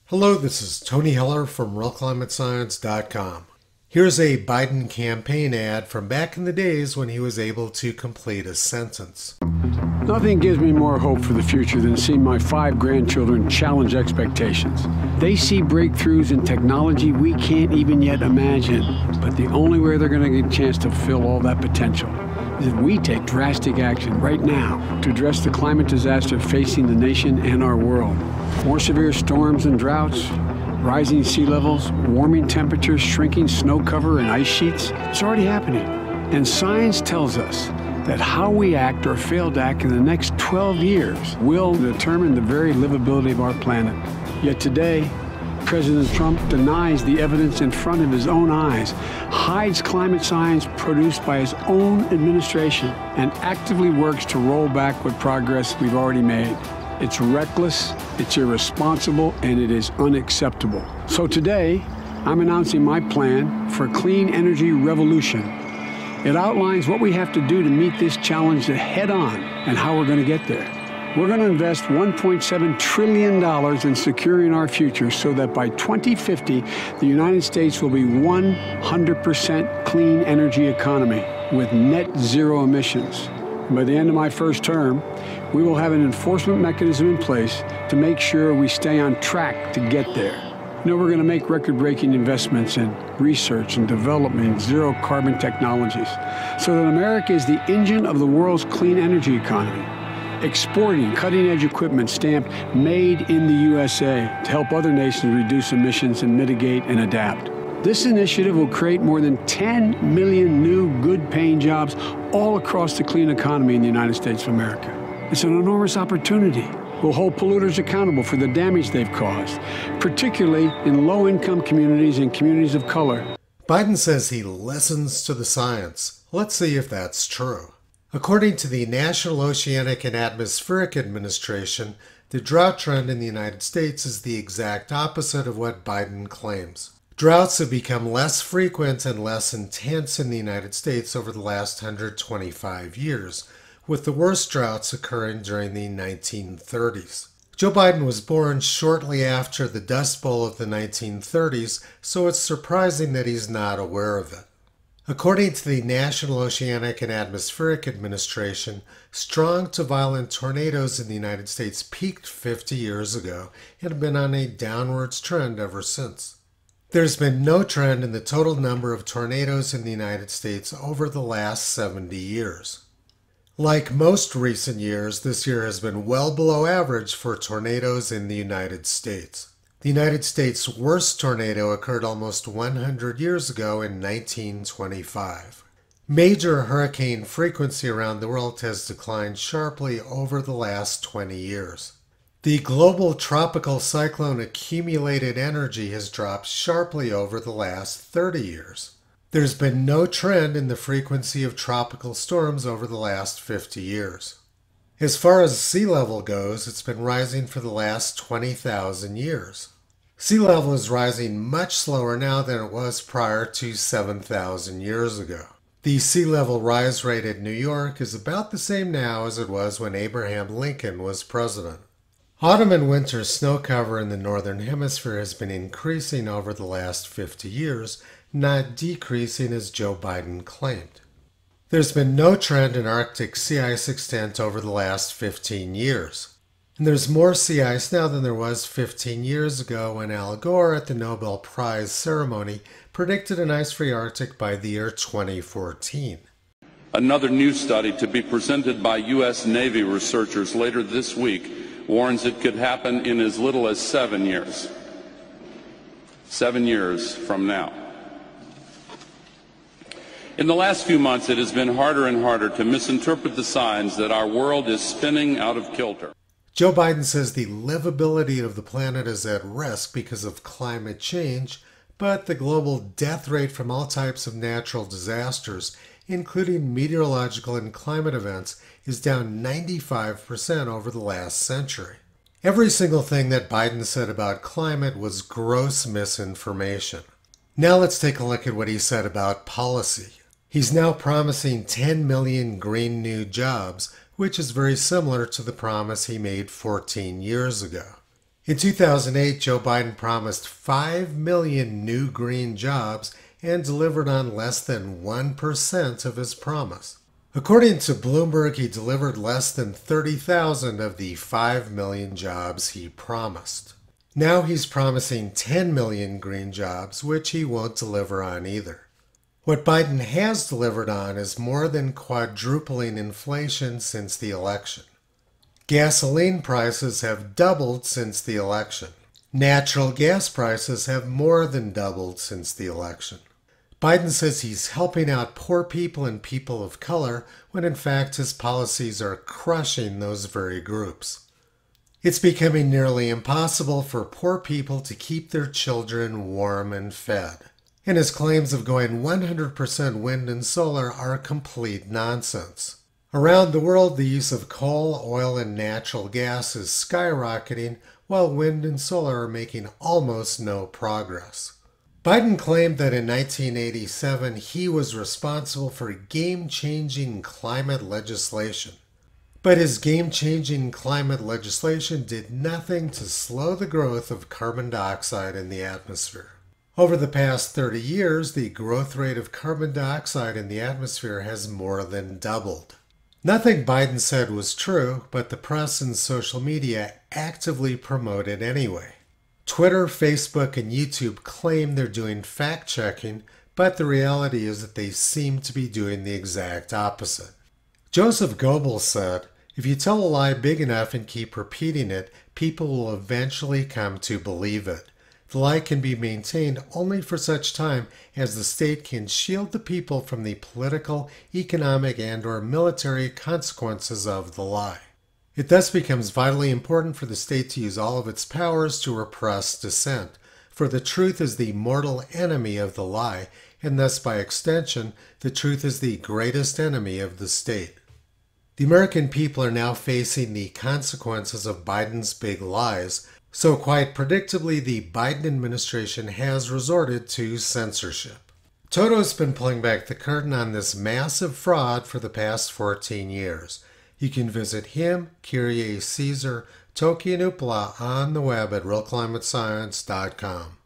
Hello, this is Tony Heller from RealClimateScience.com. Here's a Biden campaign ad from back in the days when he was able to complete a sentence. Nothing gives me more hope for the future than seeing my 5 grandchildren challenge expectations. They see breakthroughs in technology we can't even yet imagine. But the only way they're going to get a chance to fulfill all that potential is if we take drastic action right now to address the climate disaster facing the nation and our world. More severe storms and droughts, rising sea levels, warming temperatures, shrinking snow cover and ice sheets. It's already happening. And science tells us that how we act or fail to act in the next 12 years will determine the very livability of our planet. Yet today, President Trump denies the evidence in front of his own eyes, hides climate science produced by his own administration, and actively works to roll back what progress we've already made. It's reckless, it's irresponsible, and it is unacceptable. So today, I'm announcing my plan for a clean energy revolution. It outlines what we have to do to meet this challenge head on and how we're going to get there. We're going to invest $1.7 trillion in securing our future so that by 2050, the United States will be 100% clean energy economy with net zero emissions. By the end of my first term, we will have an enforcement mechanism in place to make sure we stay on track to get there. We're going to make record-breaking investments in research and development in zero-carbon technologies so that America is the engine of the world's clean energy economy, exporting cutting-edge equipment stamped Made in the USA to help other nations reduce emissions and mitigate and adapt. This initiative will create more than 10 million new good-paying jobs all across the clean economy in the United States of America. It's an enormous opportunity. We'll hold polluters accountable for the damage they've caused, particularly in low-income communities and communities of color. Biden says he listens to the science. Let's see if that's true. According to the National Oceanic and Atmospheric Administration, the drought trend in the United States is the exact opposite of what Biden claims. Droughts have become less frequent and less intense in the United States over the last 125 years, with the worst droughts occurring during the 1930s. Joe Biden was born shortly after the Dust Bowl of the 1930s, so it's surprising that he's not aware of it. According to the National Oceanic and Atmospheric Administration, strong to violent tornadoes in the United States peaked 50 years ago and have been on a downwards trend ever since. There's been no trend in the total number of tornadoes in the United States over the last 70 years. Like most recent years, this year has been well below average for tornadoes in the United States. The United States' worst tornado occurred almost 100 years ago in 1925. Major hurricane frequency around the world has declined sharply over the last 20 years. The global tropical cyclone accumulated energy has dropped sharply over the last 30 years. There's been no trend in the frequency of tropical storms over the last 50 years. As far as sea level goes, it's been rising for the last 20,000 years. Sea level is rising much slower now than it was prior to 7,000 years ago. The sea level rise rate in New York is about the same now as it was when Abraham Lincoln was president. Autumn and winter snow cover in the northern hemisphere has been increasing over the last 50 years, not decreasing as Joe Biden claimed. There's been no trend in Arctic sea ice extent over the last 15 years. And there's more sea ice now than there was 15 years ago when Al Gore at the Nobel Prize ceremony predicted an ice-free Arctic by the year 2014. Another new study to be presented by U.S. Navy researchers later this week warns it could happen in as little as 7 years. 7 years from now. In the last few months, it has been harder and harder to misinterpret the signs that our world is spinning out of kilter. Joe Biden says the livability of the planet is at risk because of climate change, but the global death rate from all types of natural disasters, including meteorological and climate events, is down 95% over the last century. Every single thing that Biden said about climate was gross misinformation. Now let's take a look at what he said about policy. He's now promising 10 million green new jobs, which is very similar to the promise he made 14 years ago. In 2008, Joe Biden promised 5 million new green jobs and delivered on less than 1% of his promise. According to Bloomberg, he delivered less than 30,000 of the 5 million jobs he promised. Now he's promising 10 million green jobs, which he won't deliver on either. What Biden has delivered on is more than quadrupling inflation since the election. Gasoline prices have doubled since the election. Natural gas prices have more than doubled since the election. Biden says he's helping out poor people and people of color when in fact his policies are crushing those very groups. It's becoming nearly impossible for poor people to keep their children warm and fed. And his claims of going 100% wind and solar are complete nonsense. Around the world, the use of coal, oil, and natural gas is skyrocketing, while wind and solar are making almost no progress. Biden claimed that in 1987 he was responsible for game-changing climate legislation. But his game-changing climate legislation did nothing to slow the growth of carbon dioxide in the atmosphere. Over the past 30 years, the growth rate of carbon dioxide in the atmosphere has more than doubled. Nothing Biden said was true, but the press and social media actively promote it anyway. Twitter, Facebook, and YouTube claim they're doing fact-checking, but the reality is that they seem to be doing the exact opposite. Joseph Goebbels said, "If you tell a lie big enough and keep repeating it, people will eventually come to believe it. The lie can be maintained only for such time as the state can shield the people from the political, economic, and/or military consequences of the lie. It thus becomes vitally important for the state to use all of its powers to repress dissent, for the truth is the mortal enemy of the lie, and thus by extension, the truth is the greatest enemy of the state." The American people are now facing the consequences of Biden's big lies, so quite predictably the Biden administration has resorted to censorship. Toto's been pulling back the curtain on this massive fraud for the past 14 years. You can visit him, Kyrie Caesar, Toki and Upala on the web at realclimatescience.com.